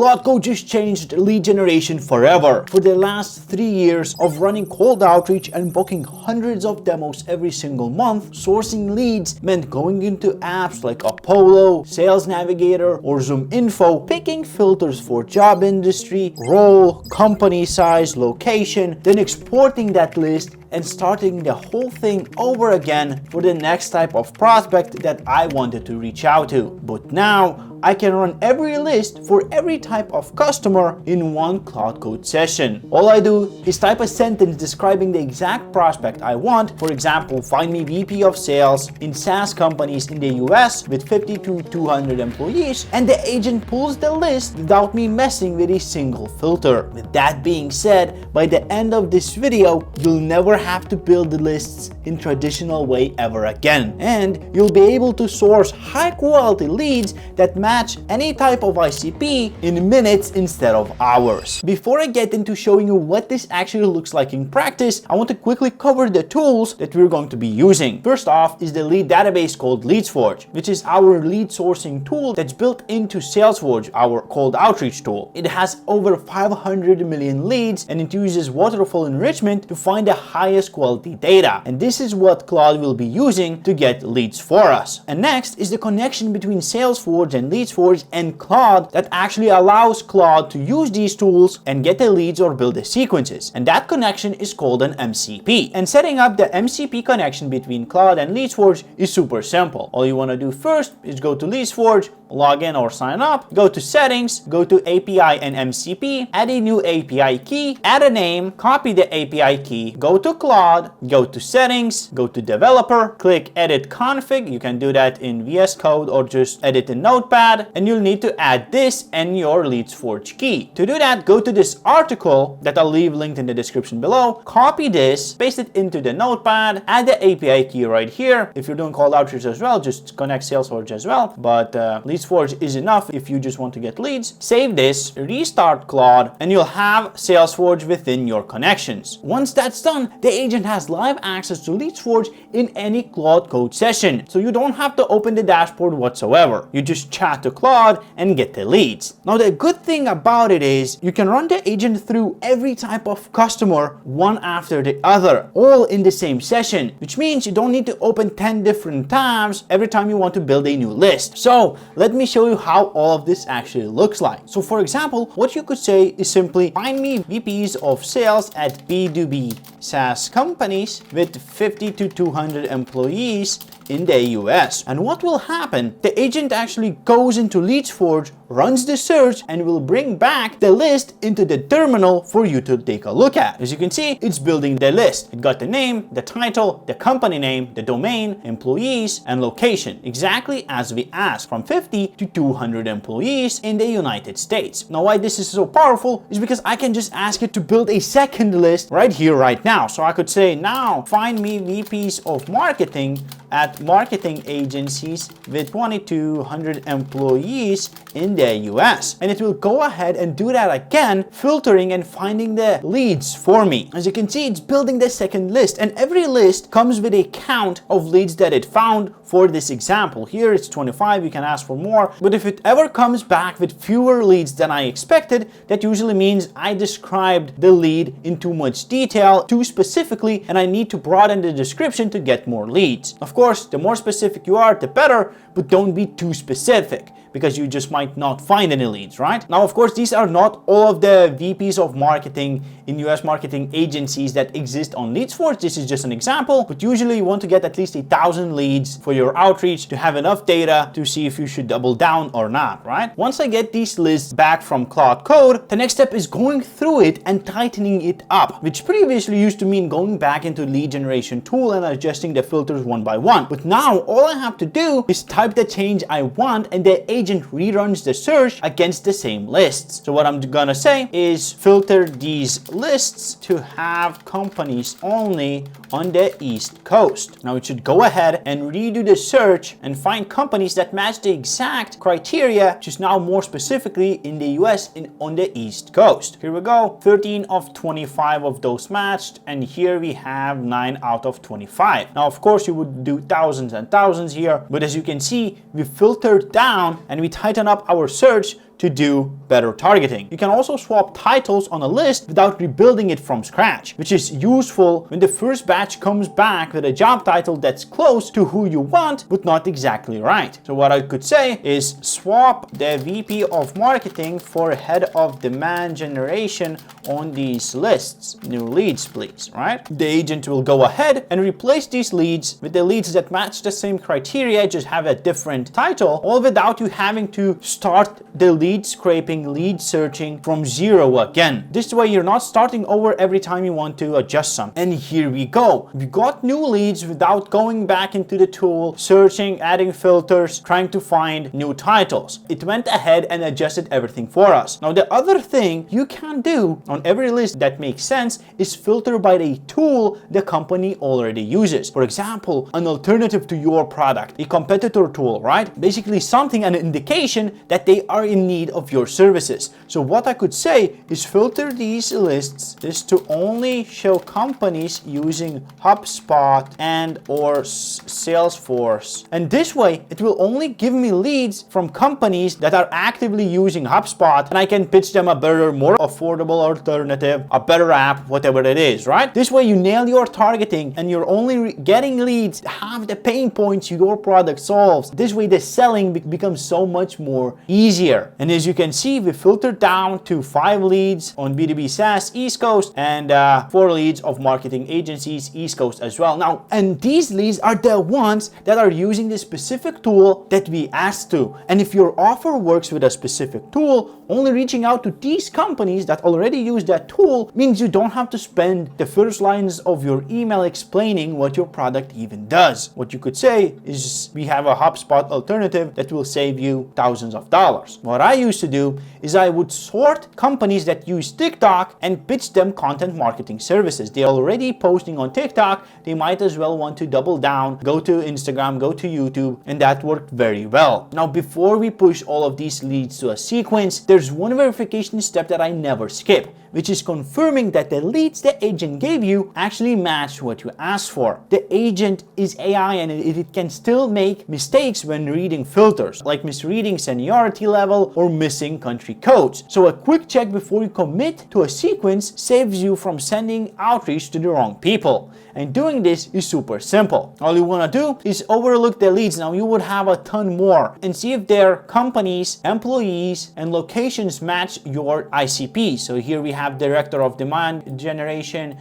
Claude Code just changed lead generation forever. For the last 3 years of running cold outreach and booking hundreds of demos every single month, sourcing leads meant going into apps like Apollo, Sales Navigator, or Zoom Info, picking filters for job industry, role, company size, location, then exporting that list and starting the whole thing over again for the next type of prospect that I wanted to reach out to. But now I can run every list for every type of customer in one Claude Code session. All I do is type a sentence describing the exact prospect I want. For example, find me VP of sales in SaaS companies in the US with 50 to 200 employees, and the agent pulls the list without me messing with a single filter. With that being said, by the end of this video, you'll never have to build the lists in traditional way ever again, and you'll be able to source high quality leads that match any type of ICP in minutes instead of hours. Before I get into showing you what this actually looks like in practice, I want to quickly cover the tools that we're going to be using. First off is the lead database called Leadsforge, which is our lead sourcing tool that's built into Salesforge, our cold outreach tool. It has over 500 million leads, and it uses waterfall enrichment to find the highest quality data. And this is what Claude will be using to get leads for us. And next is the connection between Salesforge and Leadsforge and Claude that actually allows Claude to use these tools and get the leads or build the sequences. And that connection is called an MCP. And setting up the MCP connection between Claude and Leadsforge is super simple. All you want to do first is go to Leadsforge, log in or sign up, go to settings, go to API and MCP, add a new API key, add a name, copy the API key, go to Claude, go to settings, go to developer, click edit config. You can do that in VS Code or just edit in Notepad, and you'll need to add this and your Leadsforge key. To do that, go to this article that I'll leave linked in the description below, copy this, paste it into the Notepad, add the API key right here. If you're doing cold outreach as well, just connect Salesforge as well, but Leadsforge is enough if you just want to get leads. Save this, restart Claude, and you'll have Salesforge within your connections. Once that's done, the agent has live access to Leadsforge in any Claude Code session, so you don't have to open the dashboard whatsoever. You just chat to Claude and get the leads. Now the good thing about it is you can run the agent through every type of customer one after the other, all in the same session, which means you don't need to open 10 different tabs every time you want to build a new list. So let me show you how all of this actually looks like. So for example, what you could say is simply find me VPs of sales at B2B SaaS companies with 50 to 200 employees in the US. And what will happen? The agent actually goes into Leadsforge, runs the search, and will bring back the list into the terminal for you to take a look at. As you can see, it's building the list. It got the name, the title, the company name, the domain, employees, and location, exactly as we asked, from 50 to 200 employees in the United States. Now why this is so powerful is because I can just ask it to build a second list right here, right now. So I could say, now find me VPs of marketing at marketing agencies with 2,200 employees in the US. And it will go ahead and do that again, filtering and finding the leads for me. As you can see, it's building the second list, and every list comes with a count of leads that it found. For this example here, it's 25. You can ask for more, but if it ever comes back with fewer leads than I expected, that usually means I described the lead in too much detail, too specifically, and I need to broaden the description to get more leads. Of course, the more specific you are, the better, but don't be too specific, because you just might not find any leads, right? Now, of course, these are not all of the VPs of marketing in US marketing agencies that exist on Leadsforge. This is just an example, but usually you want to get at least 1,000 leads for your outreach to have enough data to see if you should double down or not, right? Once I get these lists back from Claude Code, the next step is going through it and tightening it up, which previously used to mean going back into lead generation tool and adjusting the filters one by one. But now all I have to do is type the change I want, and the agent reruns the search against the same lists. So what I'm gonna say is filter these lists to have companies only on the East Coast. Now it should go ahead and redo the search and find companies that match the exact criteria, just now more specifically in the US and on the East Coast. Here we go, 13 of 25 of those matched, and here we have 9 out of 25. Now of course you would do thousands and thousands here, but as you can see, we filtered down and we tighten up our search to do better targeting. You can also swap titles on a list without rebuilding it from scratch, which is useful when the first batch comes back with a job title that's close to who you want, but not exactly right. So what I could say is swap the VP of marketing for head of demand generation on these lists. New leads, please, right? The agent will go ahead and replace these leads with the leads that match the same criteria, just have a different title, all without you having to start the lead scraping, lead searching from zero again. This way you're not starting over every time you want to adjust some. And here we go. We got new leads without going back into the tool, searching, adding filters, trying to find new titles. It went ahead and adjusted everything for us. Now the other thing you can do on every list that makes sense is filter by the tool the company already uses. For example, an alternative to your product, a competitor tool, right? Basically something, an indication that they are in need of your services. So what I could say is filter these lists is to only show companies using HubSpot and or Salesforce. And this way it will only give me leads from companies that are actively using HubSpot, and I can pitch them a better, more affordable alternative, a better app, whatever it is, right? This way you nail your targeting and you're only getting leads that have the pain points your product solves. This way the selling becomes so much more easier. And as you can see, we filtered down to 5 leads on B2B SaaS East Coast and 4 leads of marketing agencies East Coast as well. Now, and these leads are the ones that are using the specific tool that we asked to. And if your offer works with a specific tool, only reaching out to these companies that already use that tool means you don't have to spend the first lines of your email explaining what your product even does. What you could say is, we have a HubSpot alternative that will save you thousands of dollars. What I used to do is I would sort companies that use TikTok and pitch them content marketing services. They're already posting on TikTok, they might as well want to double down, go to Instagram, go to YouTube, and that worked very well. Now, before we push all of these leads to a sequence, there's one verification step that I never skip, which is confirming that the leads the agent gave you actually match what you asked for. The agent is AI and it can still make mistakes when reading filters, like misreading seniority level or missing country codes. So a quick check before you commit to a sequence saves you from sending outreach to the wrong people. And doing this is super simple. All you want to do is overlook the leads. Now you would have a ton more, and see if their companies, employees, and locations match your ICP. So here we have director of demand generation,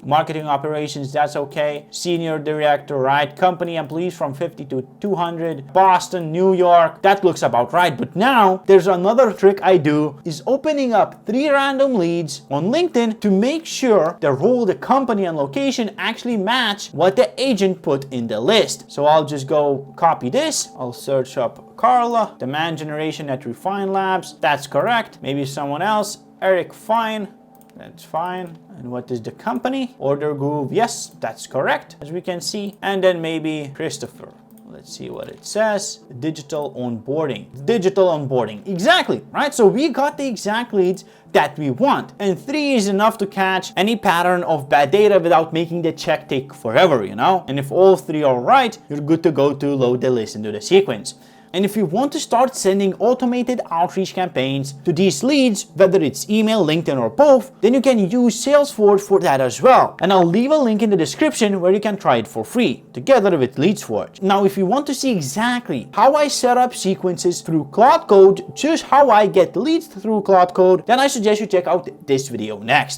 marketing operations, that's okay. Senior director, right? Company employees from 50 to 200, Boston, New York, that looks about right. But now there's another trick I do, is opening up 3 random leads on LinkedIn to make sure the role, the company, and location actually match what the agent put in the list. So I'll just go copy this. I'll search up Carla, demand generation at Refine Labs, that's correct. Maybe someone else, Eric Fine, that's fine. And what is the company? Order Groove, yes, that's correct, as we can see. And then maybe Christopher. Let's see what it says. Digital onboarding. Digital onboarding. Exactly, right? So we got the exact leads that we want. And 3 is enough to catch any pattern of bad data without making the check take forever, you know? And if all 3 are right, you're good to go to load the list into the sequence. And if you want to start sending automated outreach campaigns to these leads, whether it's email, LinkedIn, or both, then you can use Salesforge for that as well. And I'll leave a link in the description where you can try it for free, together with Leadsforge. Now, if you want to see exactly how I set up sequences through Claude Code, just how I get leads through Claude Code, then I suggest you check out this video next.